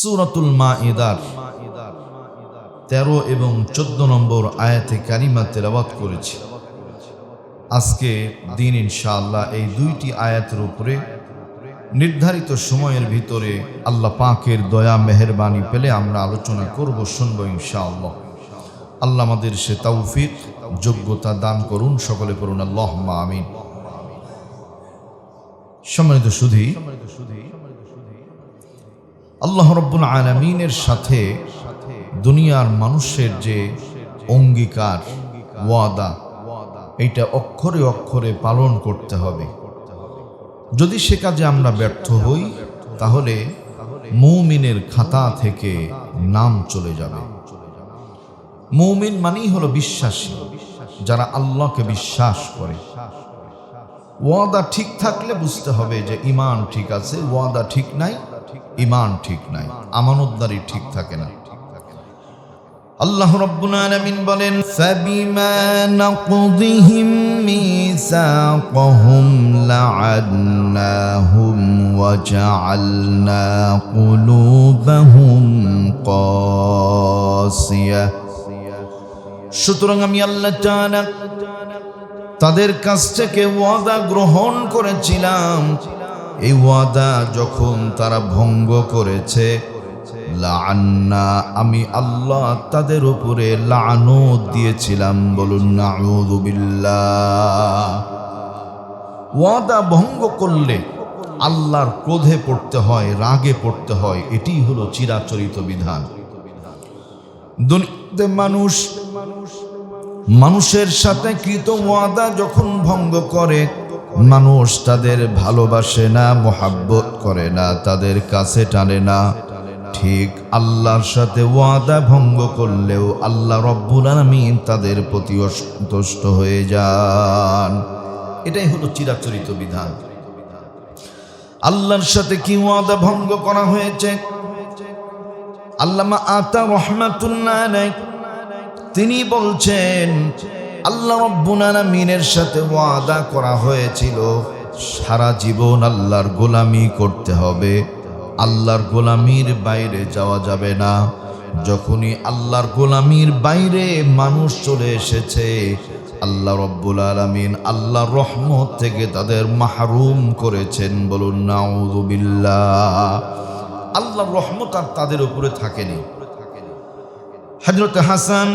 সূরাতুল মাইদার 13 এবং 14 নম্বর আয়াতে কারিমা তেলাওয়াত করেছি। আজকে দিন ইনশাআল্লাহ এই দুইটি আয়াতের উপরে নির্ধারিত সময়ের ভিতরে আল্লাহ পাকের দয়া মেহেরবানি পেলে আমরা আলোচনা করব, শুনব ইনশাআল্লাহ। আল্লাহ আমাদের সে তৌফিক যোগ্যতা দান করুন, সকলে করুন আল্লাহুম্মা আমিন। সম্মানিত সুধী, আল্লাহ রাব্বুল আলামিনের সাথে দুনিয়ার মানুষের যে অঙ্গীকার, ওয়াদা, এটা অক্ষরে অক্ষরে পালন করতে হবে। যদি সে কাজে আমরা ব্যর্থ হই তাহলে মুমিনের খাতা থেকে নাম চলে যাবে। মুমিন মানেই হলো বিশ্বাসী, যারা আল্লাহকে বিশ্বাস করে। ওয়াদা ঠিক থাকলে বুঝতে হবে যে ঈমান ঠিক আছে, ওয়াদা ঠিক নাই, ঈমান ঠিক নাই, আমানতদারি ঠিক থাকে না। আল্লাহ রাব্বুল আলামিন বলেন, ফাবিমা নাকদিহিম মিসাকাহুম লাআন্নাহুম ওয়া জাআলনা কুলুবাহুম কাসিয়া। সুতরাং আমি আল্লাহ তাআলা তাদের কাছ থেকে ওয়াদা গ্রহণ করেছিলাম। এই ওয়াদা যখন তারা ভঙ্গ করেছে, লাআন্না, আমি আল্লাহ তাদের উপরে লানত দিয়েছিলাম। বলুন নাউযু বিল্লাহ। ওয়াদা ভঙ্গ করলে আল্লাহর ক্রোধে পড়তে হয়, রাগে পড়তে হয়, এটাই হলো চিরাচরিত বিধান। দুনিয়াতে মানুষের সাথে কৃত ওয়াদা যখন ভঙ্গ করে, মানুষ তাদের ভালোবাসে না, মোহাব্বত করে না, তাদের কাছে টানে না। ঠিক আল্লাহর সাথে ওয়াদা ভঙ্গ করলেও আল্লাহ রব্বুল আলামিন তাদের প্রতি অসন্তুষ্ট হয়ে যান। এটাই হলো চিরাচরিত বিধান। আল্লাহর সাথে কি ওয়াদা ভঙ্গ করা হয়েছে? আল্লামা আতা রাহমাতুল্লাহ আলাইহি তিনি বলছেন, আল্লাহ রব্বুল আলামিনের সাথে ওয়াদা করা হয়েছিল সারা জীবন আল্লাহর গোলামি করতে হবে, আল্লাহর গোলামির বাইরে যাওয়া যাবে না। যখনই আল্লাহর গোলামির বাইরে মানুষ চলে এসেছে, আল্লাহ রব্বুল আলামিন আল্লাহর রহমত থেকে তাদের মাহরুম করেছেন। বলুন নাউযু বিল্লাহ। আল্লাহর রহমত আর তাদের উপরে থাকেনি। হযরত হাসান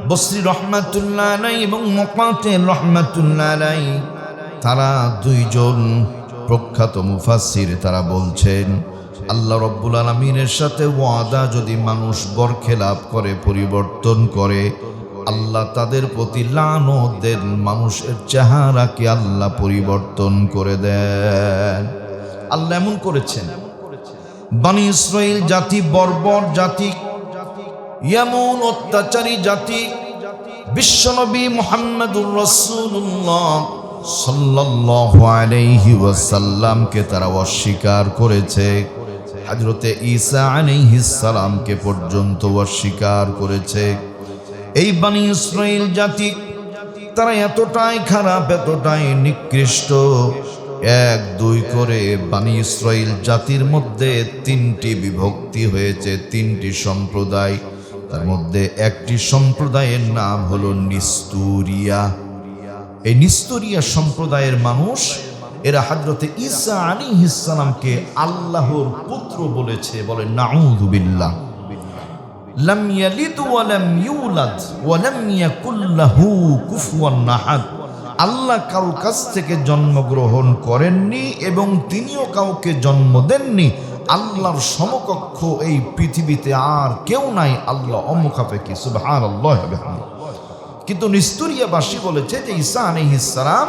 বসরি রহমাতুল্লাহ আলাইহি এবং মুকাতিল রহমাতুল্লাহ আলাইহি, তারা দুইজন প্রখ্যাত মুফাসসির, তারা বলছেন আল্লাহ রব্বুল আলামিনের সাথে ওয়াদা যদি মানুষ বরখেলাপ করে, পরিবর্তন করে, আল্লাহ তাদের প্রতি লানত দেন, মানুষের চেহারাকে আল্লাহ পরিবর্তন করে দেন। আল্লাহ এমন করেছেন। বনি ইসরাইল জাতি বর্বর জাতি, এমন অত্যাচারী জাতি, বিশ্বনবী মুহাম্মদুর রাসূলুল্লাহ সাল্লাল্লাহু আলাইহি ওয়াসাল্লামকে তারা অস্বীকার করেছে। হযরতে ঈসা আলাইহিস সালামকে পর্যন্ত অস্বীকার করেছে। এই বনি ইসরাইল জাতি, তারা এতটাই খারাপ, এতটাই নিকৃষ্ট। 1-2 করে বনি ইসরাইল জাতির মধ্যে 3টি বিভক্তি হয়েছে, 3টি সম্প্রদায়। তার মধ্যে একটি সম্প্রদায়ের নাম হলো নিস্তুরিয়া। এই নিস্তুরিয়া সম্প্রদায়ের মানুষ, এরা হযরতে ঈসা আলাইহিস সালামকে আল্লাহর পুত্র বলেছে। বলে নাউযু বিল্লাহ। লাম ইয়ালিদ ওয়া লাম ইউলাদ ওয়া লাম ইয়াকুল লাহু কুফুয়ান আহাদ। আল্লাহ কারো কাছ থেকে জন্মগ্রহণ করেননি এবং তিনিও কাউকে জন্ম দেননি। আল্লাহর সমকক্ষ এই পৃথিবীতে আর কেউ নাই। আল্লাহ অমুখাপেক্ষী, সুবহানাল্লাহ ওয়া বিহামদিহি। কিন্তু নিস্তুরিয়াবাসী বলেছে যে ঈসা আলাইহিস সালাম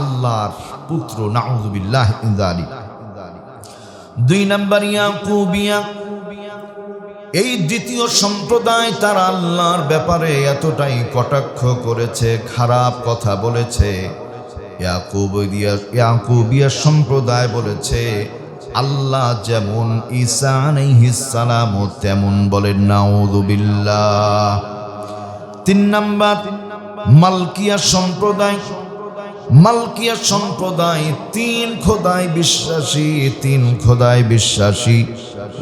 আল্লাহর পুত্র। নাউযু বিল্লাহি মিন যালিক। 2 নম্বর ইয়াকুবিয়া, এই দ্বিতীয় সম্প্রদায়, তারা আল্লাহর ব্যাপারে এতটাই কটাক্ষ করেছে, খারাপ কথা বলেছে। ইয়াকুবিয়া সম্প্রদায় বলেছে আল্লাহ যেমন, ঈসা আলাইহিস সালামও তেমন। বলেন নাউযু বিল্লাহ। 3 নম্বর মালকিয়া সম্প্রদায়। মালকিয়া সম্প্রদায় 3 খোদায় বিশ্বাসী, 3 খোদায় বিশ্বাসী।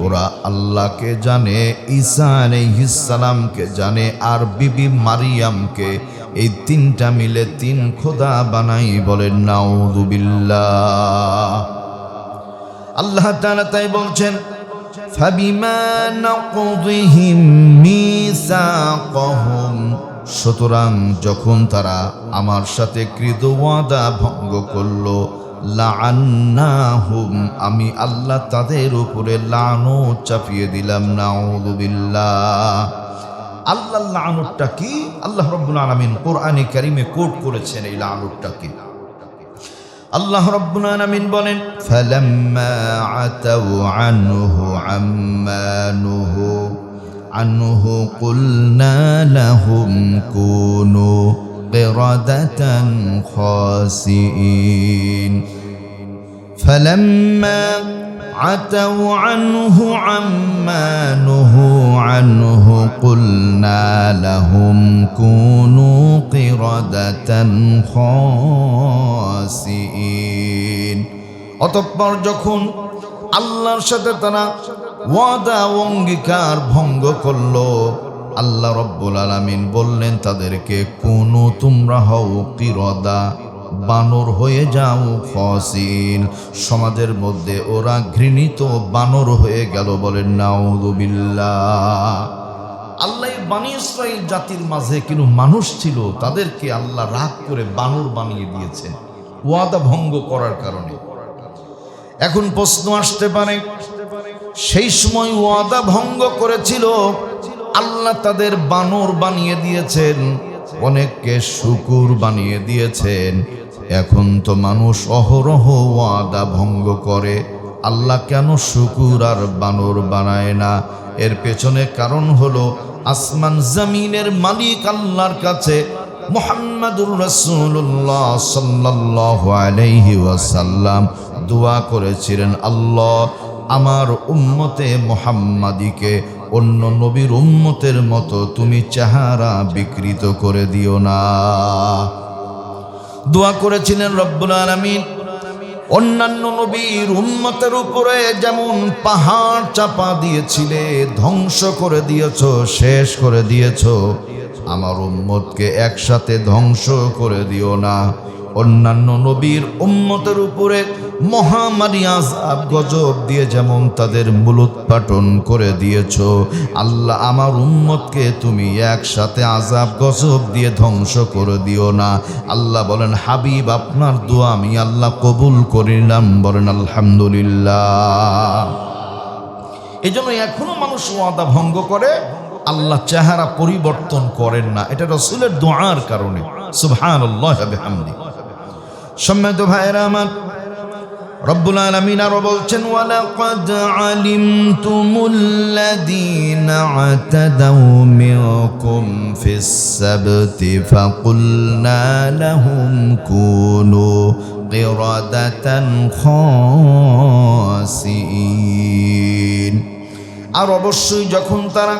ওরা আল্লাহকে জানে, ঈসা আলাইহিস সালামকে জানে, আর বিবি মারিয়ামকে, এই তিনটা মিলে তিন খোদা বানাই। বলেন নাউযুবিল্লাহ। আল্লাহ তাআলা তাই বলছেন, ফাবিমা নাকযিহিম মিসাকাহুম, সুতরাং যখন তারা আমার সাথে কৃত ওয়াদা ভঙ্গ করলো, লাআন্নাহুম, আমি আল্লাহ তাদের উপরে লানত চাপিয়ে দিলাম। নাউযুবিল্লাহ। আল্লাহ লানতটা কি? আল্লাহ রাব্বুল আলামিন কোরআনে কারীমে কোট করেছেন এই লানতটা কি। আল্লাহ রাব্বুল আলামিন বলেন, ফালাম্মা আতাউ আনহু আম্মা নুহু আনহু কুলনা লাহুম কুনু কিরাদাতান খাসিইন। ফালাম্মা আতাউ আনহু আম্মা নুহু আনহু কুলনা লাহুম কুনু কিরাদাতান খাসিইন। অতঃপর যখন আল্লাহর সাথে তারা ওয়াদা অঙ্গীকার ভঙ্গ করলো, আল্লাহ রাব্বুল আলামিন বললেন তাদেরকে, কুনু, তোমরা হও কিরাদা, বানর হয়ে যাও, খাসিন, সমাজের মধ্যে ওরা ঘৃণিত বানর হয়ে গেল। বলেন নাউযুবিল্লাহ। আল্লাহ বনী ইসরাইল জাতির মাঝে কিন্তু মানুষ ছিল, তাদেরকে আল্লাহ রাগ করে বানর বানিয়ে দিয়েছেন ওয়াদা ভঙ্গ করার কারণে। এখন প্রশ্ন আসতে পারে, সেই সময় ওয়াদা ভঙ্গ করেছিল, আল্লাহ তাদের বানর বানিয়ে দিয়েছেন, অনেককে শুকুর বানিয়ে দিয়েছেন। এখন তো মানুষ অহরহ ওয়াদা ভঙ্গ করে, আল্লাহ কেন শুকুর আর বানর বানায় না? এর পেছনে কারণ হলো, আসমান জমিনের মালিক আল্লাহর কাছে মুহাম্মাদুর রাসূলুল্লাহ সাল্লাল্লাহু আলাইহি ওয়াসাল্লাম দোয়া করেছিলেন, আল্লাহ আমার উম্মতে মুহাম্মাদিকে অন্য নবীর উম্মতের মতো তুমি চেহারা বিকৃত করে দিও না। দোয়া করেছিলেন রব্বুল আলামিন, অন্যান্য নবীর উম্মতের উপরে যেমন পাহাড় চাপা দিয়েছিলে, ধ্বংস করে দিয়েছ, শেষ করে দিয়েছ, আমার উম্মতকে একসাথে ধ্বংস করে দিও না। অন্যান্য নবীর উম্মতের উপরে মহামারী আযাব গজব দিয়ে যেমন তাদের মূলোৎপাটন করে দিয়েছ, আল্লাহ আমার উম্মতকে তুমি একসাথে আযাব গজব দিয়ে ধ্বংস করে দিও না। আল্লাহ বলেন, হাবিব আপনার দোয়া আমি আল্লাহ কবুল করিলাম। বলেন আলহামদুলিল্লাহ। এই জন্য এখনো মানুষ ওয়াদা ভঙ্গ করে, আল্লাহ চেহারা পরিবর্তন করেন না, এটা রাসূলের দোয়ার কারণে। সুবহানাল্লাহ ওয়া বিহামদি। সম্মানিত ভাইরা আমার, রব্বুল আলামিন আরো বলছেন, ওয়ালাকাদ আলিমতুমুল্লাযীনা আতাদাউ মিনকুম ফিস সাবতি ফাকুলনা লাহুম কুনু কিরাদাতান খাসিইন। আর অবশ্যই যখন তারা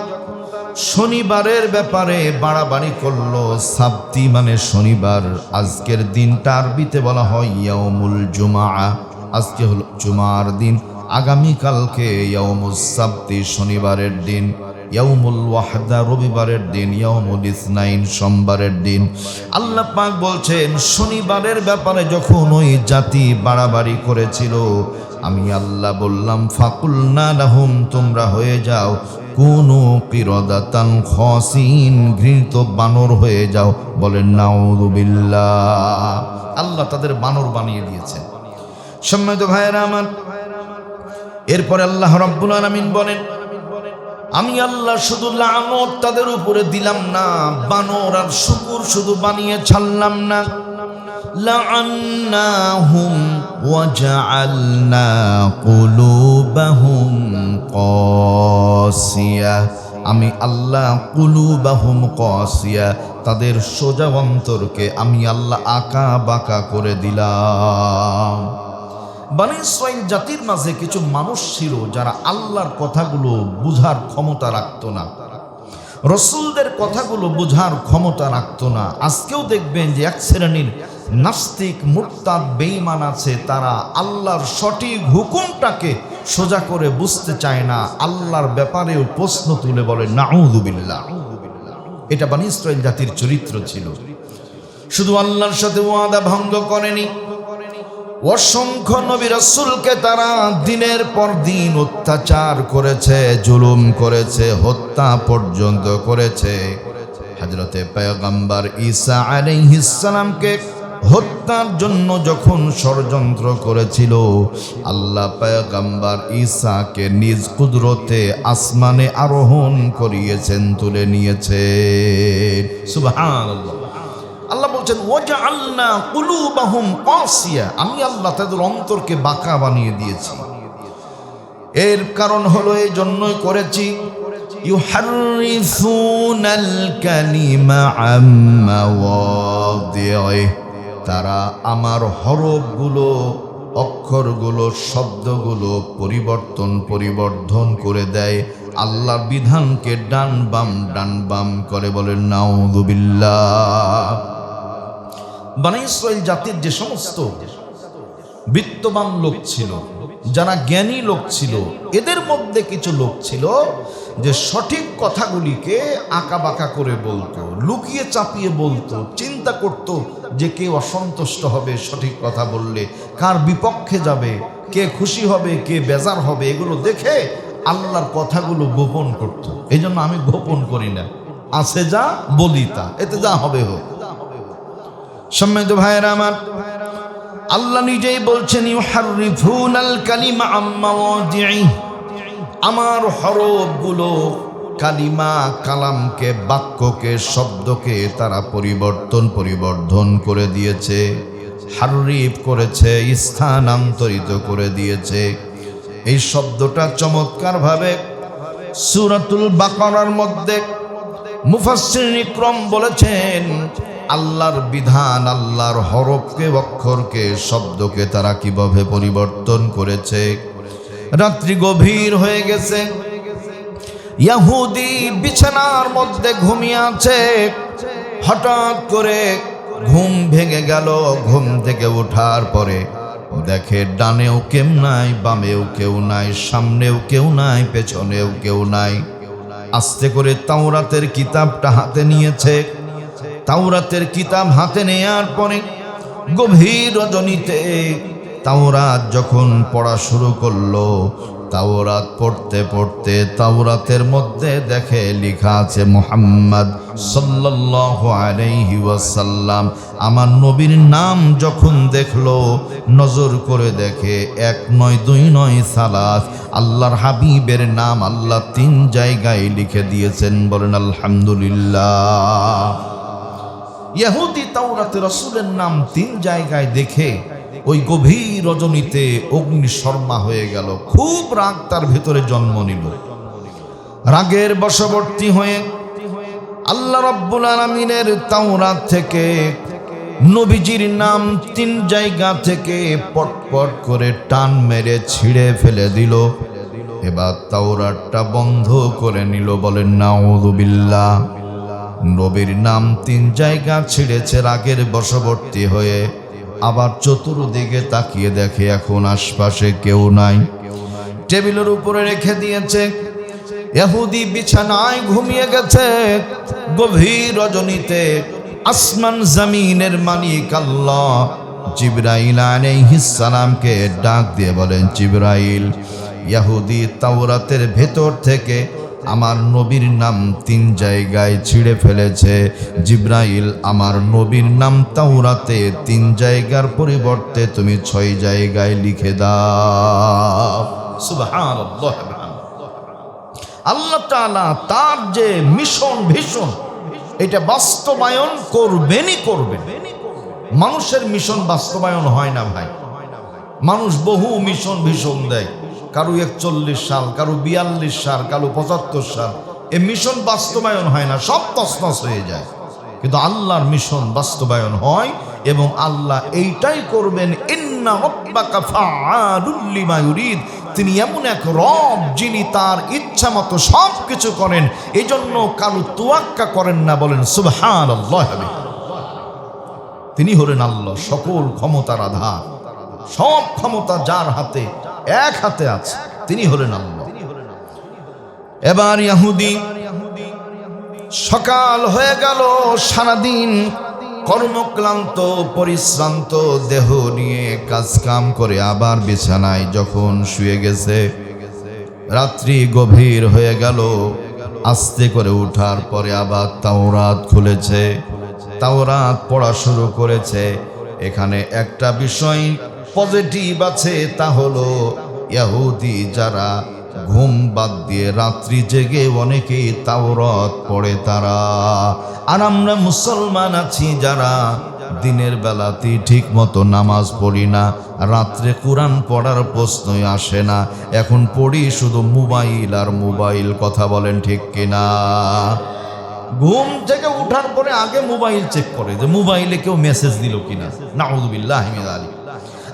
শনিবারের ব্যাপারে বাড়াবাড়ি করলো, সাবতি মানে শনিবার, আজকের দিনটা আরবিতে বলা হয় ইয়াউমুল জুমআ, আজকে হলো জুমার দিন, আগামীকালকে ইয়াউমুস সাবতি শনিবারের দিন, ইয়াউমুল ওয়াহদা রবিবারের দিন, ইয়াউমুল ইসনাইন সোমবারের দিন। আল্লাহ পাক বলছেন, শনিবারের ব্যাপারে যখন ওই জাতি বাড়াবাড়ি করেছিল, আমি আল্লাহ বললাম, ফাকুলনা লাহুম, তোমরা হয়ে যাও কুনু কিরাদাতান খাসিন, ঘৃণিত বানর হয়ে যাও। বলেন নাউযুবিল্লাহ। আল্লাহ তাদের বানর বানিয়ে দিয়েছেন। সম্মানিত ভাইয়েরা আমার, এরপরে আল্লাহ রাব্বুল আলামিন বলেন, আমি আল্লাহ শুধু লানত তাদের উপরে দিলাম না, বানর আর শুকুর শুধু বানিয়ে ছাড়লাম না, লাআন্নাহুম ওয়া জাআলনা কুলুবাহুম কাসিয়া, আমি আল্লাহ কুলুবাহুম কাসিয়া, তাদের সোজা অন্তরকে আমি আল্লাহ আঁকা বাঁকা করে দিলাম। বনী ইসরাইল জাতির মাঝে কিছু মানুষ ছিল যারা আল্লাহর কথাগুলো বুঝার ক্ষমতা রাখত না, রসুলদের কথাগুলো বুঝার ক্ষমতা রাখত না। আজকেও দেখবেন যে এক শ্রেণীর নাস্তিক মুরতাদ বেঈমান আছে, তারা আল্লাহর সঠিক হুকুমটাকে সোজা করে বুঝতে চায় না, আল্লাহর ব্যাপারেও প্রশ্ন তুলে বলে নাউযুবিল্লাহ। এটা বনী ইসরাইল জাতির চরিত্র ছিল। শুধু আল্লাহর সাথে ওয়াদা ভঙ্গ করেনি, অসংখ্য নবী রাসূলকে তারা দিনের পর দিন অত্যাচার করেছে, জুলুম করেছে, হত্যা পর্যন্ত করেছে। হযরতে পয়গম্বর ঈসা আলাইহিস সালামকে হত্যার জন্য যখন ষড়যন্ত্র করেছিল, আল্লাহ পয়গম্বর ঈসাকে নিজ কুদরতে আসমানে আরোহণ করিয়েছেন, তুলে নিয়েছেন। সুবহানাল্লাহ। আল্লাহ বলছেন ওয়াজআলনা কুলুবাহুম কাসিয়া, আমি আল্লাহ তাদের অন্তরকে বাঁকা বানিয়ে দিয়েছি। এর কারণ হলো এই জন্যই করেছি, ইউহাররিফুনাল কালিমা আম্মা ওয়াদিহি, তারা আমার হরফগুলো, অক্ষরগুলো, শব্দগুলো পরিবর্ধন করে দেয়, আল্লাহর বিধানকে ডান বাম করে। বলেন নাউযুবিল্লাহ। বনী ইসরাইল জাতির যে সমস্ত বিত্তবান লোক ছিল, যারা জ্ঞানী লোক ছিল, এদের মধ্যে কিছু লোক ছিল যে সঠিক কথাগুলিকে আঁকাবাঁকা করে বলতো, লুকিয়ে চাপিয়ে বলতো, চিন্তা করত যে কে অসন্তুষ্ট হবে সঠিক কথা বললে, কার বিপক্ষে যাবে, কে খুশি হবে, কে বেজার হবে, এগুলো দেখে আল্লাহর কথাগুলো গোপন করত। এই জন্য আমি গোপন করি না, আছে যা বলি তা, এতে যা হবে হোক। সম্মানিত ভাইয়েরা আমার, আল্লাহ নিজেই বলছেন ইউহাররিফুনাল কালিমা আম্মা ওয়াদিহি, আমার হরফগুলো, কালিমা, কালামকে, বাক্যকে, শব্দকে তারা পরিবর্ধন করে দিয়েছে, হাররিফ করেছে, স্থানান্তরিত করে দিয়েছে। এই শব্দটা চমৎকারভাবে সূরাতুল বাকারার মধ্যে মুফাসসিরিন ইকরাম বলেছেন, আল্লাহর বিধান, আল্লাহর হরফকে, অক্ষরকে, শব্দকে তারা কিভাবে পরিবর্তন করেছে। রাত্রি গভীর হয়ে গেছে, ইহুদি বিছানার মধ্যে ঘুমিয়ে আছে, হঠাৎ করে ঘুম ভেঙে গেল। ঘুম থেকে ওঠার পরে দেখে ডানেও কেউ নাই, বামেও কেউ নাই, সামনেও কেউ নাই, পেছনেও কেউ নাই। আস্তে করে তাওরাতের কিতাবটা হাতে নিয়েছে। তাওরাতের কিতাব হাতে নেয়ার পরে গভীর রজনীতে তাওরাত যখন পড়া শুরু করলো, তাওরাত পড়তে পড়তে তাওরাতের মধ্যে দেখে লেখা আছে মুহাম্মদ সাল্লাল্লাহু আলাইহি ওয়াসাল্লাম। আমার নবীর নাম যখন দেখলো, নজর করে দেখে এক নয়, দুই নয়, সালাস, আল্লাহর হাবিবের নাম আল্লাহ 3 জায়গায় লিখে দিয়েছেন। বলেন আলহামদুলিল্লাহ। ইহুদি তাওরাতে রাসূলের নাম 3 জায়গায় দেখে ওই গভীর রজনীতে অগ্নিশর্মা হয়ে গেল। খুব রাগ তার ভেতরে জন্ম নিল। রাগের বশবর্তী হয়ে আল্লাহ রাব্বুল আলামিনের তাওরাত থেকে নবীজির নাম 3 জায়গা থেকে পটপট করে টান মেরে ছিঁড়ে ফেলে দিল। এবার তাওরাতটা বন্ধ করে নিল। বলেন নাউযুবিল্লাহ। নবীর নাম 3 জায়গা ছিঁড়েছে রাগের বশবর্তী হয়ে। আবার চতুর্দিকে তাকিয়ে দেখে এখন আশপাশে কেউ নাই। টেবিলের উপরে রেখে দিয়েছে। ইহুদি বিছানায় ঘুমিয়ে গেছে। গভীর রজনীতে আসমান জমিনের মালিক আল্লাহ জিবরাইল আলাইহিস সালামকে ডাক দিয়ে বলেন, জিবরাইল, ইহুদি তাওরাতের ভেতর থেকে আমার নবীর নাম 3 জায়গায় ছিঁড়ে ফেলেছে। জিবরাইল, আমার নবীর নাম তাওরাতে 3 জায়গার পরিবর্তে তুমি 6 জায়গায় লিখে দাও। সুবহানাল্লাহ। আল্লাহ তাআলা তার যে মিশন, ভীষণ, এটা বাস্তবায়ন করবেনই করবেন। মানুষের মিশন বাস্তবায়ন হয় না ভাই। মানুষ বহু মিশন ভীষণ দেয়, কারো 41 সাল, কারো 42 সাল, কারো 75 সাল। এই মিশন বাস্তবায়ন হয় না, সব তছনছ হয়ে যায়। কিন্তু আল্লাহর মিশন বাস্তবায়ন হয় এবং আল্লাহ এইটাই করবেন। ইন্না রাব্বাকা ফাআলুল লিমা ইউরিদ। তিনি এমন এক রব যিনি তার ইচ্ছা মতো সব কিছু করেন, এই জন্য কারো তোয়াক্কা করেন না। বলেন সুবহানাল্লাহ। তিনি হলেন আল্লাহ, সকল ক্ষমতার আধার। সব ক্ষমতা যার হাতে, এক হাতে আছে। তিনি হলেন আল্লাহ। এবার ইহুদি সকাল হয়ে গেল, সারাদিন কর্মক্লান্ত পরিশ্রান্ত দেহ নিয়ে কাজ কাম করে আবার বিছানায় যখন শুয়ে গেছে, রাত্রি গভীর হয়ে গেল। আস্তে করে উঠার পরে আবার তাওরাত খুলেছে, তাওরাত পড়া শুরু করেছে। এখানে একটা বিষয় পজিটিভ আছে, তা হলো ইহুদি যারা ঘুম বাদ দিয়ে রাত্রি জেগে অনেকেই তাওরাত পড়ে তারা। আর আমরা মুসলমান আছি যারা দিনের বেলাতে ঠিক মতো নামাজ পড়ি না, রাত্রে কোরআন পড়ার প্রশ্নই আসে না। এখন পড়ি শুধু মোবাইল আর মোবাইল। কথা বলেন ঠিক কিনা? ঘুম থেকে উঠার পরে আগে মোবাইল চেক করে যে মোবাইলে কেউ মেসেজ দিল কিনা। নাউযুবিল্লাহ মিন যালিক।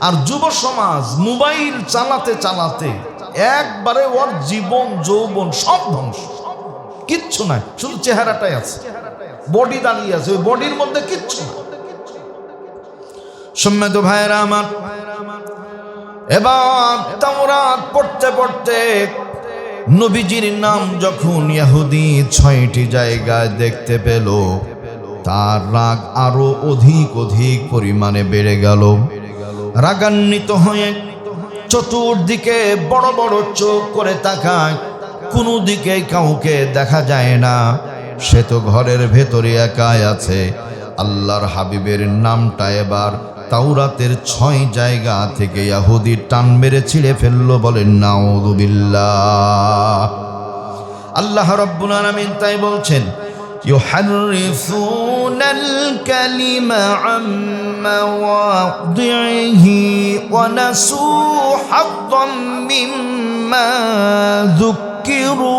আর যুব সমাজ মোবাইল চালাতে চালাতে একবারে ওর জীবন যৌবন সব ধ্বংস, কিচ্ছু নাই, শুধু চেহারাটাই আছে, বডি দাঁড়িয়ে আছে, ওই বডির মধ্যে কিচ্ছু না। সম্মানিত ভাইরা আমার, এবার তাওরাত পড়তে পড়তে নবীজির নাম যখন ইহুদি 6টি জায়গায় দেখতে পেল, তার রাগ আরো অধিক পরিমাণে বেড়ে গেল। রাগান্বিত হয়ে চতুর্দিকে বড় বড় চোখ করে তাকায়, কোনো দিকে কাউকে দেখা যায় না। সে তো ঘরের ভেতরে একাই আছে। আল্লাহর হাবিবের নামটা এবার তাওরাতের 6 জায়গা থেকে ইহুদি টান মেরে ছিঁড়ে ফেললো। বলেন নাউযুবিল্লাহ। আল্লাহ রাব্বুল আলামিন তাই বলছেন, ইউহাররিফুনাল কালিমা আম মাওয়াদিহি ওয়া নাসু হাদ্দাম মিম্মা যুক্কিরু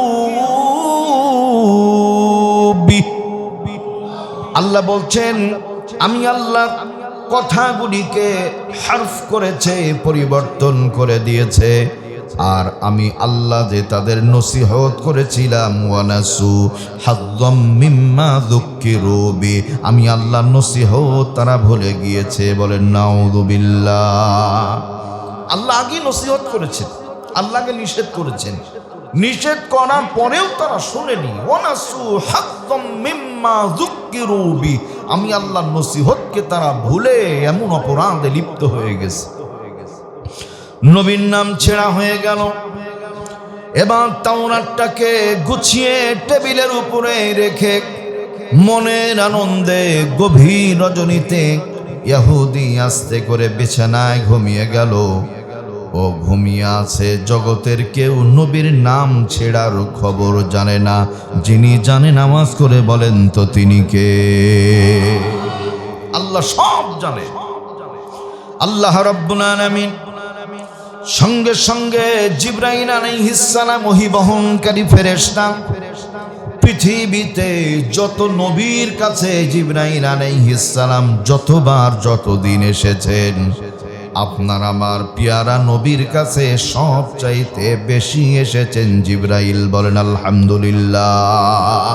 বিহি। আল্লাহ বলছেন, আমি আল্লাহ কথাগুলিকে হারফ করেছে, পরিবর্তন করে দিয়েছে। আর আমি আল্লাহ যে তাদের নসিহত করেছিলাম, ওয়ানাসু হাদ্দাম মিম্মা যুক্কিরু বি, আমি আল্লাহ নসিহত তারা ভুলে গিয়েছে। বলেন নাউযুবিল্লাহ। আল্লাহ আগে নসিহত করেছেন, আল্লাহকে নিষেধ করেছেন, নিষেধ করার পরেও তারা শুনেনি। ওয়ানাসু হাদ্দাম মিম্মা যুক্কিরু বি, আমি আল্লাহর নসিহতকে তারা ভুলে এমন অপরাধে লিপ্ত হয়ে গেছে। নবীর নাম ছেঁড়া হয়ে গেল। এবার তাওরাতটাকে গুছিয়ে টেবিলের উপরে রেখে মনের আনন্দে গভীর রজনীতে ইহুদি আস্তে করে বিছানায় ঘুমিয়ে গেল। ও ঘুমিয়ে আছে, জগতের কেউ নবীর নাম ছেড়ার খবর জানে না। যিনি জানে নামাজ করে বলেন তো তিনি কে? আল্লাহ সব জানে। আল্লাহ রাব্বুল আলামিন সঙ্গে সঙ্গে জিবরাইল আলাইহিস সালাম ওহী বহনকারী ফেরেশতা, পৃথিবীতে যত নবীর কাছে জিবরাইল আলাইহিস সালাম যতবার যতদিন এসেছেন, আপনার আমার পিয়ারা নবীর কাছে সব চাইতে বেশি এসেছেন জিবরাইল। বলেন আলহামদুলিল্লাহ।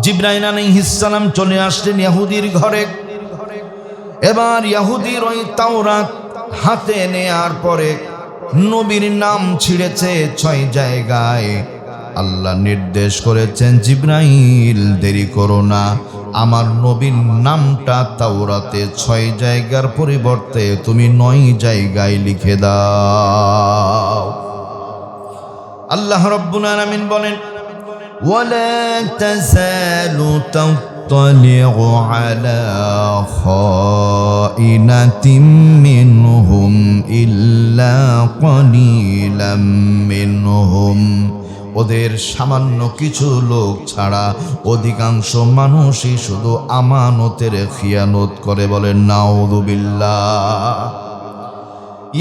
জিবরাইল আলাইহিস সালাম চলে আসলেন ইহুদির ঘরে। এবার ইহুদির ওই তাওরাত হাতে নেয়ার পরে নবীর নাম ছিঁড়েছে 6 জায়গায়। আল্লাহ নির্দেশ করেছেন, জিবরাইল দেরি করো না, আমার নবীর নামটা তাওরাতে 6 জায়গার পরিবর্তে তুমি 9 জায়গায় লিখে দাও। আল্লাহ রাব্বুল আলামিন বলেন, ওয়ালা তাযালু তাত্তালিউ আলা খাইনাতিন মিনহুম ইল্লা কালিলাম মিনহুম, ওদের সামান্য কিছু লোক ছাড়া অধিকাংশ মানুষই শুধু আমানতের খিয়ানত করে। বলেন নাউযুবিল্লাহ।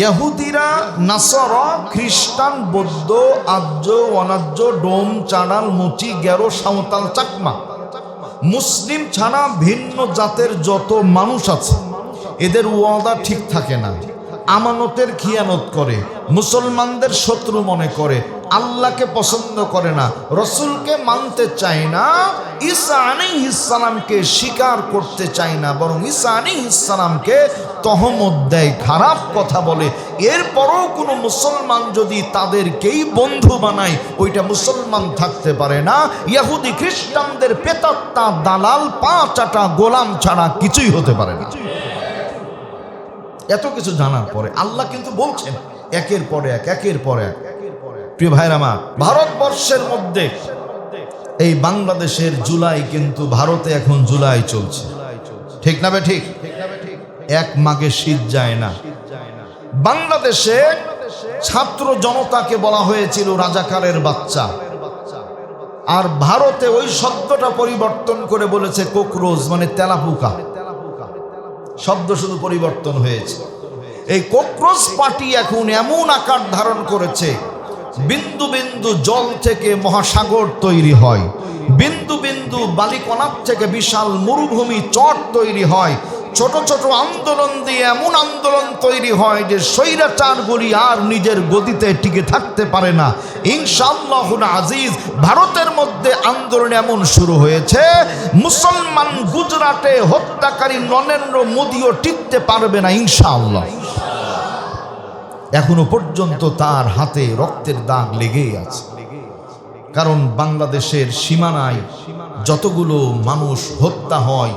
ইহুদিরা, নাসারা, খ্রিস্টান, বৌদ্ধ, আর্য, অনার্য, ডোম, চাঁড়াল, মুচি, গেরো, সাঁওতাল, চাকমা, মুসলিম ছাড়া ভিন্ন জাতের যত মানুষ আছে, এদের ওয়াদা ঠিক থাকে না, আমানতের খিয়ানত করে, মুসলমানদের শত্রু মনে করে, আল্লাহকে পছন্দ করে না, রসুলকে মানতে চায় না, ঈসা আলাইহিস সালামকে স্বীকার করতে চায় না, বরং ঈসা আলাইহিস সালামকে তহমত দেয়, খারাপ কথা বলে। এরপরও কোনো মুসলমান যদি তাদেরকেই বন্ধু বানায়, ওইটা মুসলমান থাকতে পারে না। ইহুদি খ্রিস্টানদের পেতাত্তা, দালাল, পা চাটা গোলাম ছাড়া কিছুই হতে পারে না। এত কিছু জানার পরে আল্লাহ কিন্তু বলছেন একের পর এক, একের পর এক। প্রিয় ভাইরা আমার, ভারতবর্ষের মধ্যে এই বাংলাদেশের জুলাই, কিন্তু ভারতে এখন জুলাই চলছে, ঠিক না বে ঠিক? এক মাঘে শীত যায় না। বাংলাদেশে ছাত্র জনতাকে বলা হয়েছিল রাজাকারের বাচ্চা, আর ভারতে ওই শব্দটা পরিবর্তন করে বলেছে কোকরোচ, মানে তেলাপোকা। শব্দ শুধু পরিবর্তন হয়েছে। এই কোকরোচ পার্টি এখন এমন আকার ধারণ করেছে, বিন্দু বিন্দু জল থেকে মহাসাগর তৈরি হয়, বিন্দু বিন্দু বালিকণার থেকে বিশাল মরুভূমি চর তৈরি হয়, ছোট ছোট আন্দোলন দিয়ে এমন আন্দোলন তৈরি হয় যে স্বৈরাচারগুলি আর নিজের গদিতে টিকে থাকতে পারে না। ইনশাআল্লাহুল আজিজ, ভারতের মধ্যে আন্দোলন এমন শুরু হয়েছে, মুসলমান গুজরাটে হত্যাকারী নরেন্দ্র মোদিও টিকতে পারবে না ইনশাআল্লাহ। এখনো পর্যন্ত তার হাতে রক্তের দাগ লেগেই আছে, কারণ বাংলাদেশের সীমানায় যতগুলো মানুষ হত্যা হয়,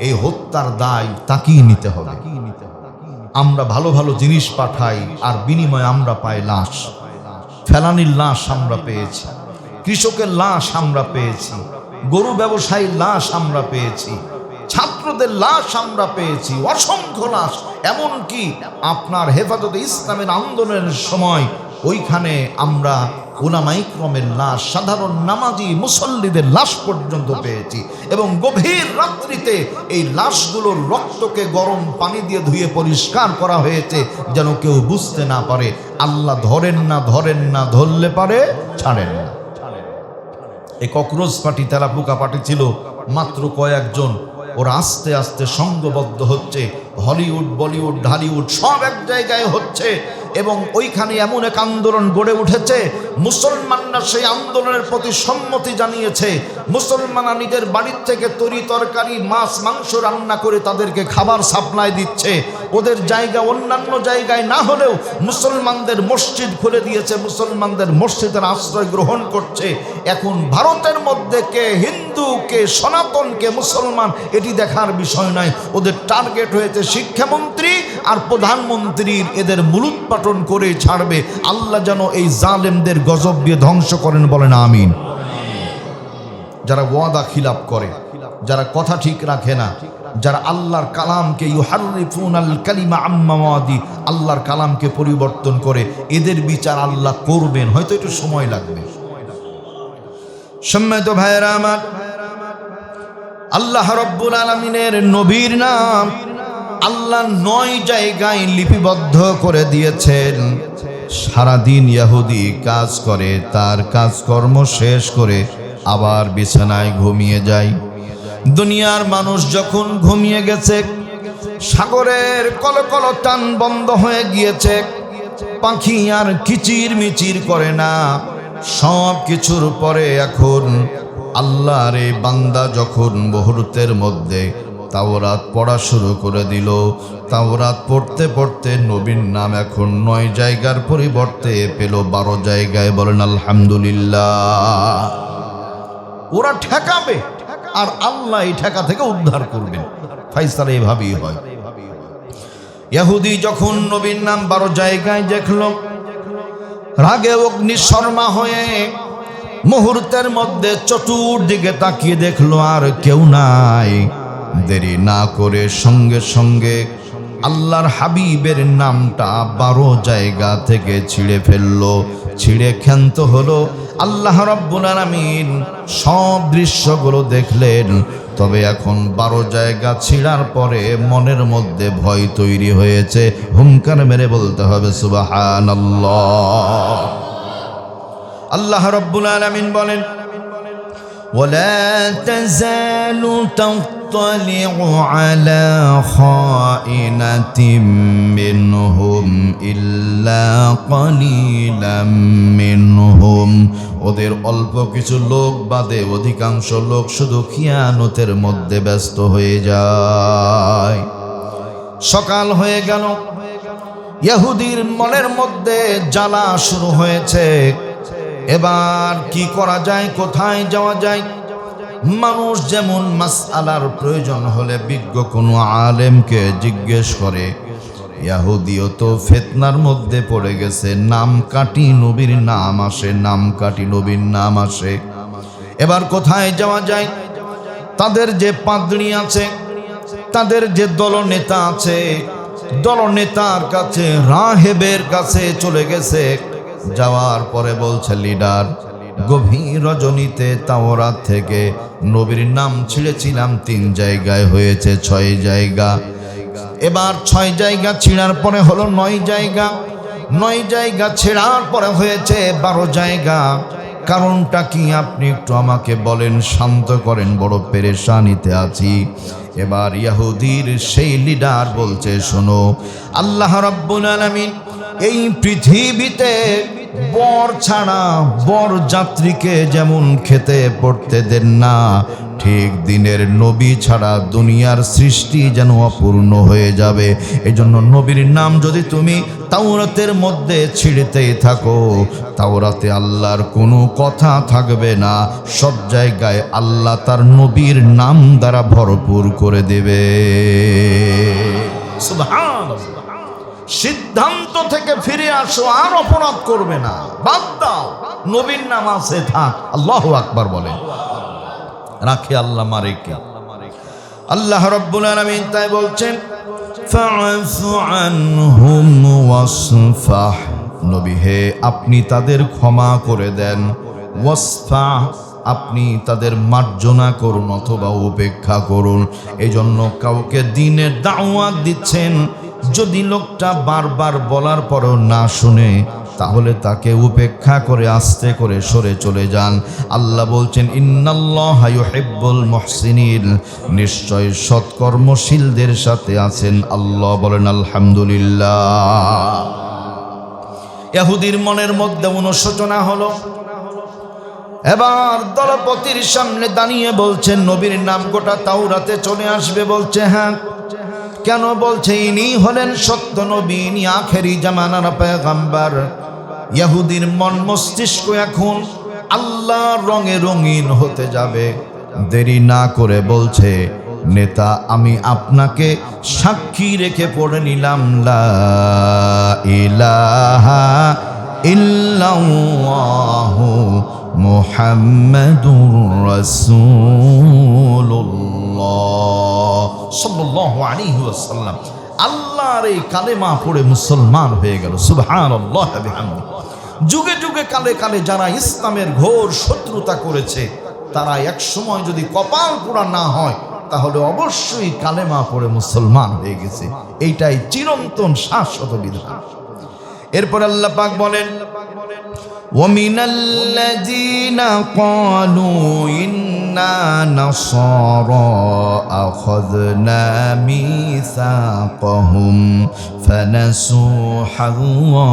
এই হত্যার দায় তাকেই নিতে হবে। আমরা ভালো ভালো জিনিস পাঠাই, আর বিনিময়ে আমরা পাই লাশ। ফেলানির লাশ আমরা পেয়েছি, কৃষকের লাশ আমরা পেয়েছি, গরু ব্যবসায়ীর লাশ আমরা পেয়েছি, ছাত্রদের লাশ আমরা পেয়েছি, অসংখ্য লাশ। এমনকি আপনার হেফাজতে ইসলামের আন্দোলনের সময় ওইখানে আমরা উলামায়ে ইকরামের লাশ, সাধারণ নামাজি মুসল্লিদের লাশ পর্যন্ত পেয়েছি। এবং গভীর রাত্রিতে এই লাশগুলোর রক্তকে গরম পানি দিয়ে ধুয়ে পরিষ্কার করা হয়েছে, যেন কেউ বুঝতে না পারে। আল্লাহ ধরেন না, ধরেন না, ধরলে পারে ছাড়েন না। এই ককরোচ পার্টি, তেলাপোকা পার্টি ছিল মাত্র কয়েকজন। ওরা আস্তে আস্তে সংঘবদ্ধ হচ্ছে, হলিউড, বলিউড, ঢালিউড সব এক জায়গায় হচ্ছে, এবং ওইখানে এমন এক আন্দোলন গড়ে উঠেছে। মুসলমানরা সেই আন্দোলনের প্রতি সম্মতি জানিয়েছে। মুসলমানরা নিজের বাড়ির থেকে তরি তরকারি, মাছ, মাংস রান্না করে তাদেরকে খাবার সাপ্লাই দিচ্ছে। ওদের জায়গা অন্যান্য জায়গায় না হলেও মুসলমানদের মসজিদ খুলে দিয়েছে, মুসলমানদের মসজিদের আশ্রয় গ্রহণ করছে। এখন ভারতের মধ্যে কে হিন্দু, কে সনাতন, কে মুসলমান, এটি দেখার বিষয় নয়। ওদের টার্গেট হয়েছে শিক্ষামন্ত্রী আর প্রধানমন্ত্রীর। এদের মূলোৎপাটন করে ছাড়বে। আল্লাহ যেন এই জালেমদের গজব দিয়ে ধ্বংস করেন, বলেন আমিন। যারা ওয়াদা খিলাফ করে, যারা কথা ঠিক রাখে না, যারা আল্লাহর কালামকে ইউহাররিফুনাল কালিমা আম্মা মাওয়াদি, আল্লাহর কালামকে পরিবর্তন করে, এদের বিচার আল্লাহ করবেন, হয়তো একটু সময় লাগবে। সম্মানিত ভাইয়েরা আমার, আল্লাহ রাব্বুল আলামিনের নবীর নাম আল্লাহ 9 জায়গায় লিপিবদ্ধ করে দিয়েছেন। সারাদিন ইহুদি কাজ করে, তার কাজকর্ম শেষ করে আবার বিছানায় ঘুমিয়ে যায়। দুনিয়ার মানুষ যখন ঘুমিয়ে গেছে, সাগরের কলকল টান বন্ধ হয়ে গিয়েছে, পাখি আর কিচির মিচির করে না। সব কিছুর পরে এখন আল্লাহর এই বান্দা যখন মুহূর্তের মধ্যে তাওরাত পড়া শুরু করে দিল, তাওরাত পড়তে পড়তে নবীর নাম এখন 9 জায়গার পরিবর্তে পেল 12 জায়গায়। বলেন আলহামদুলিল্লাহ। ওরা ঠেকাবে আর আল্লাহ এই ঠেকা থেকে উদ্ধার করবেন। ফাইসালা এভাবেই হয়। ইহুদি যখন নবীর নাম 12 জায়গায় দেখল, রাগে অগ্নিশর্মা হয়ে মুহূর্তের মধ্যে চতুর্দিকে তাকিয়ে দেখলো আর কেউ নাই। দেরি না করে সঙ্গে সঙ্গে আল্লাহর হাবিবের নামটা 12 জায়গা থেকে ছিঁড়ে ফেললো, ছিঁড়ে ক্ষান্ত হলো। আল্লাহ রাব্বুল আলামিন সব দৃশ্যগুলো দেখলেন। তবে এখন 12 জায়গা ছিঁড়ার পরে মনের মধ্যে ভয় তৈরি হয়েছে। হুঙ্কার মেরে বলতে হবে সুবহানাল্লাহ। আল্লাহ রাব্বুল আলামিন বলেন, ওয়ালা তাযালু আত্তালিউ আলা খাইনাতিম মিনহুম ইল্লা কালিলাম মিনহুম। ওদের অল্প কিছু লোক বাদে অধিকাংশ লোক শুধু খিয়ানতের মধ্যে ব্যস্ত হয়ে যায়। সকাল হয়ে গেল, ইহুদির মনের মধ্যে জ্বালা শুরু হয়েছে। এবার কি করা যায়, কোথায় যাওয়া যায়? মানুষ যেমন মাসআলার প্রয়োজন হলে বিজ্ঞ কোনো আলেমকে জিজ্ঞেস করে, ইহুদিও তো ফিতনার মধ্যে পড়ে গেছে। নাম কাটি নবীর নাম আসে, নাম কাটি নবীর নাম আসে। এবার কোথায় যাওয়া যায়? তাদের যে পাদ্রী আছে, তাদের যে দলনেতা আছে, দলনেতার কাছে, রাহেবের কাছে চলে গেছে। যাওয়ার পরে বলছে, লিডার, গভীর রজনীতে তাওরাত থেকে নবীর নাম ছিঁড়েছিলাম 3 জায়গায়, হয়েছে 6 জায়গা। এবার 6 জায়গা ছিঁড়ার পরে হলো 9 জায়গা, 9 জায়গা ছেড়ার পরে হয়েছে 12 জায়গা। কারণটা কি আপনি একটু আমাকে বলেন, শান্ত করেন, বড় পেরেশানিতে আছি। এবার ইহুদির সেই লিডার বলছে, শোনো, আল্লাহ রাব্বুল আলামিন এই পৃথিবীতে বর ছাড়া বর যাত্রীকে যেমন খেতে পড়তে দেন না, ঠিক দিনের নবী ছাড়া দুনিয়ার সৃষ্টি যেন অপূর্ণ হয়ে যাবে। এজন্য নবীর নাম যদি তুমি তাওরাতের মধ্যে ছিঁড়তেই থাকো, তাওরাতে আল্লাহর কোনো কথা থাকবে না, সব জায়গায় আল্লাহ তার নবীর নাম দ্বারা ভরপুর করে দেবে। সুবহানাল্লাহ। সিদ্ধান্ত থেকে ফিরে আসো, আর অপরাধ করবে না, বাদ দাও, নবীর নাম আছে, থাক। আল্লাহু আকবার বলেন। রাখে আল্লাহ, মারে কে? আল্লাহ রাব্বুল আলামিন তাই বলছেন, ফা'ফু আনহুম ওয়াসফাহ, নবী হে আপনি তাদের ক্ষমা করে দেন। ওয়াসফাহ, আপনি তাদের মার্জনা করুন অথবা উপেক্ষা করুন। এজন্য কাউকে দ্বীনের দাওয়াত দিচ্ছেন, যদি লোকটা বারবার বলার পরও না শুনে, তাহলে তাকে উপেক্ষা করে আস্তে করে সরে চলে যান। আল্লাহ বলছেন, ইন্নাল্লাহা ইউহিব্বুল মুহসিনিন, নিশ্চয় সৎকর্মশীলদের সাথে আছেন আল্লাহ। বলেন আলহামদুলিল্লাহ। ইহুদির মনের মধ্যে অনুশোচনা হলো। এবার দলপতির সামনে দাঁড়িয়ে বলছেন, নবীর নাম গোটা তাওরাতে চলে আসবে। বলছে, হ্যাঁ। কেন? বলছে, ইনি হলেন সত্য নবী, ইনি আখেরি জামানার পয়গম্বর। ইহুদির মন মস্তিষ্ক এখন আল্লাহর রঙে রঙিন হতে যাবে। দেরি না করে বলছে, নেতা, আমি আপনাকে সাক্ষী রেখে পড়ে নিলাম, লা ইলাহা ইল্লাল্লাহু মুহাম্মাদুর রাসূলুল্লাহ সাল্লাল্লাহু আলাইহি ওয়াসাল্লাম। আল্লাহর এই কালেমা পড়ে মুসলমান হয়ে গেল। সুবহানাল্লাহ ওয়া বিহামদিহি। যুগে যুগে কালে কালে যারা ইসলামের ঘোর শত্রুতা করেছে, তারা এক সময় যদি কপাল পোড়া না হয়, তাহলে অবশ্যই কালেমা পড়ে মুসলমান হয়ে গেছে। এইটাই চিরন্তন শাশ্বত বিধান। এরপর আল্লাহ পাক বলেন, وَمِنَ الَّذِينَ قَالُوا إِنَّا نَصَارَى أَخَذْنَا مِيثَاقَهُمْ فَنَسُوا حَظًّا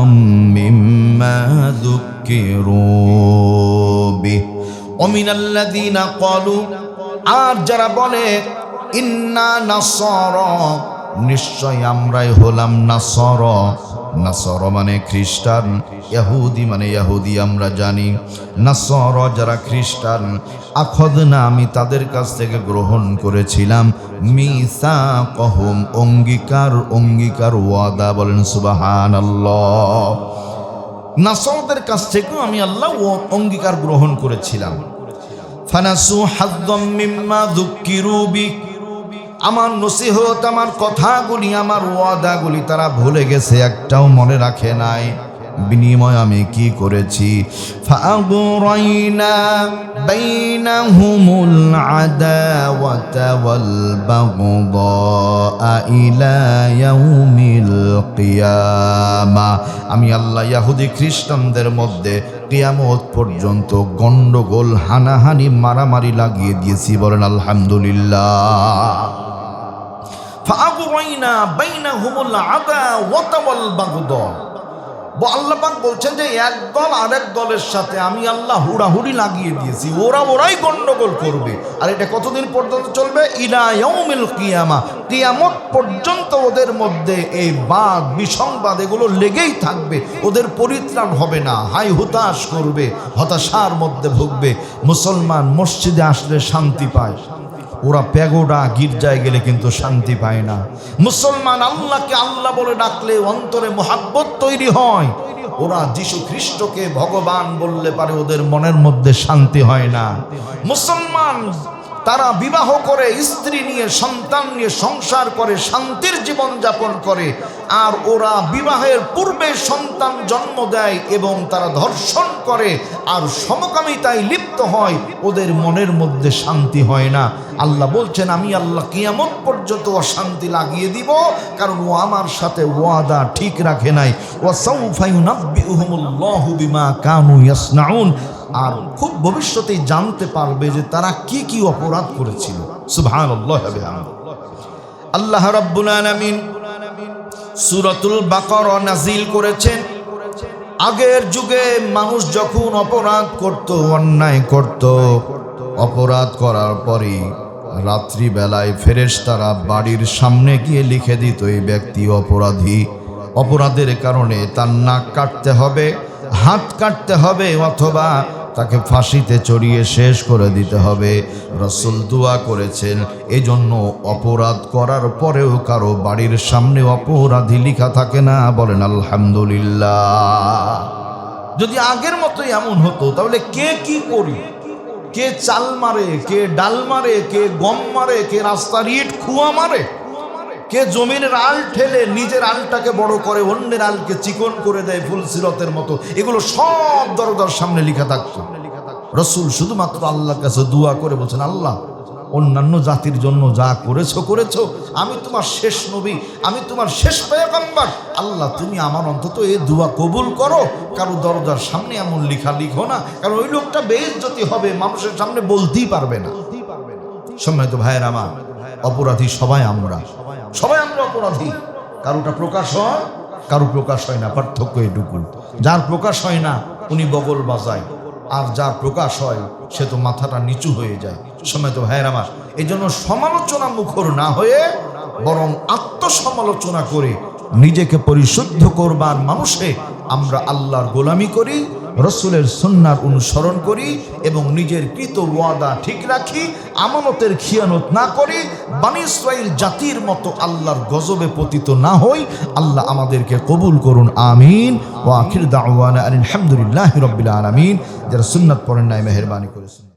مِّمَّا ذُكِّرُوا بِهِ وَمِنَ الَّذِينَ قَالُوا, আর যারা বলে, ইন্না নাসারা, নিশ্চয় আমরাই হলাম নাসারা। নাসারা মানে খ্রিস্টান, ইহুদি মানে ইহুদি, আমরা জানি। নাসারা যারা খ্রিস্টান, আখাযনা, আমি তাদের কাছ থেকে গ্রহণ করেছিলাম, মিসাকাহুম, অঙ্গীকার ওয়াদা। বলেন সুবহানাল্লাহ। নাসারাদের কাছ থেকেও আমি আল্লাহ অঙ্গীকার গ্রহণ করেছিলাম। ফানাসু হায্যাম মিম্মা যুক্কিরু বি, আমার নসিহত, আমার কথাগুলি, আমার ওয়াদাগুলি তারা ভুলে গেছে, একটাও মনে রাখে নাই। বিনিময়ে আমি কি করেছি? ফাআগরাইনা বাইনাহুমুল আদাওয়াতা ওয়াল বাগদা ইলা ইয়াউমিল কিয়ামা। আমি আল্লাহ ইহুদি খ্রিস্টানদের মধ্যে কিয়ামত পর্যন্ত গন্ডগোল, হানাহানি, মারামারি লাগিয়ে দিয়েছি। বলেন আলহামদুলিল্লাহ। ফাআগরাইনা বাইনাহুমুল আদাওয়াতা ওয়াল বাগদা। আল্লাহ পাক বলছেন যে এক দল আরেক দলের সাথে আমি আল্লাহ হুড়াহুড়ি লাগিয়ে দিয়েছি, ওরাই গন্ডগোল করবে। আর এটা কতদিন পর্যন্ত চলবে? ইলা ইয়াউমিল কিয়ামা, কিয়ামত পর্যন্ত ওদের মধ্যে এই বাদ বিসংবাদ এগুলো লেগেই থাকবে, ওদের পরিত্রাণ হবে না, হাই হুতাশ করবে, হতাশার মধ্যে ভুগবে। মুসলমান মসজিদে আসলে শান্তি পায়, ওরা প্যাগোডা গির্জায় গেলে কিন্তু শান্তি পায় না। মুসলমান আল্লাহকে আল্লাহ বলে ডাকলে অন্তরে মোহাব্বত তৈরি হয়। ওরা যিশু খ্রিস্টকে ভগবান বললে পারে, ওদের মনের মধ্যে শান্তি হয় না। মুসলমান তারা বিবাহ করে, স্ত্রী নিয়ে, সন্তান নিয়ে সংসার করে, শান্তির জীবন যাপন করে। আর ওরা বিবাহের পূর্বে সন্তান জন্ম দেয় এবং তারা ধর্ষণ করে আর সমকামিতায় লিপ্ত হয়, ওদের মনের মধ্যে শান্তি হয় না। আল্লাহ বলছেন আমি আল্লাহ কিয়ামত পর্যন্ত অশান্তি লাগিয়ে দিব, কারণ ও আমার সাথে ওয়াদা ঠিক রাখে নাই। ওয়াসাউফা ইউনাব্বিউহুমুল্লাহু বিমা কানু ইয়াসনাউন। আর খুব ভবিষ্যতেই জানতে পারবে যে তারা কি কি অপরাধ করেছিল। সুবহানাল্লাহ। আল্লাহ রাব্বুল আলামিন সূরাতুল বাকারা নাজিল করেছেন। আগের যুগে মানুষ যখন অপরাধ করত, অন্যায় করত, অপরাধ করার পরে রাত্রিবেলায় ফেরেশতারা বাড়ির সামনে গিয়ে লিখে দিত এই ব্যক্তি অপরাধী। অপরাধের কারণে তার নাক কাটতে হবে, হাত কাটতে হবে, অথবা তাকে ফাঁসিতে চড়িয়ে শেষ করে দিতে হবে। রাসূল দোয়া করেছেন এজন্য অপরাধ করার পরেও কারো বাড়ির সামনে অপরাধী লেখা থাকে না। বলেন আলহামদুলিল্লাহ। যদি আগের মতো এমন হতো তাহলে কে কি করি, কে চাল মারে, কে ডাল মারে, কে গম মারে, কে রাস্তার ইট খুয়া মারে, কে জমিনের আল ঠেলে নিজের আলটাকে বড় করে অন্যের আলকে চিকন করে দেয় ফুলসিরতের মতো, এগুলো সব দরজার সামনে লেখা থাকতো। রাসূল শুধুমাত্র আল্লাহর কাছে দোয়া করে বলছেন, আল্লাহ অন্যান্য জাতির জন্য যা করেছো করেছো, আমি তোমার শেষ নবী, আমি তোমার শেষ পয়গম্বর, আল্লাহ তুমি আমার অন্তত এই দোয়া কবুল করো। কারো দরজার সামনে এমন লেখা লিখো না, কারণ ওই লোকটা বেইজ্জতি হবে, মানুষের সামনে বলতেই পারবে না। সম্মানিত ভাইয়ের আমার, অপরাধী সবাই আমরা অপরাধী। কারোটা প্রকাশ হয়, কারো প্রকাশ হয় না, পার্থক্য এটুকু। যার প্রকাশ হয় না উনি বগল বাজায়, আর যার প্রকাশ হয় সে তো মাথাটা নিচু হয়ে যায়। সম্মানিত ভাইয়ের আমার, এই জন্য সমালোচনা মুখর না হয়ে বরং আত্মসমালোচনা করে নিজেকে পরিশুদ্ধ করবার মানুষে আমরা আল্লাহর গোলামি করি, রসুলের সুন্নাহর অনুসরণ করি এবং নিজের কৃত ওয়াদা ঠিক রাখি, আমানতের খিয়ানত না করি, বনী ইসরাইল জাতির মতো আল্লাহর গজবে পতিত না হই। আল্লাহ আমাদেরকে কবুল করুন, আমিন। ওয়া আখির দাওয়ানা আলহামদুলিল্লাহি রাব্বিল আলামিন। যারা সুন্নাত পড়েন নাই মেহেরবানি করেছেন।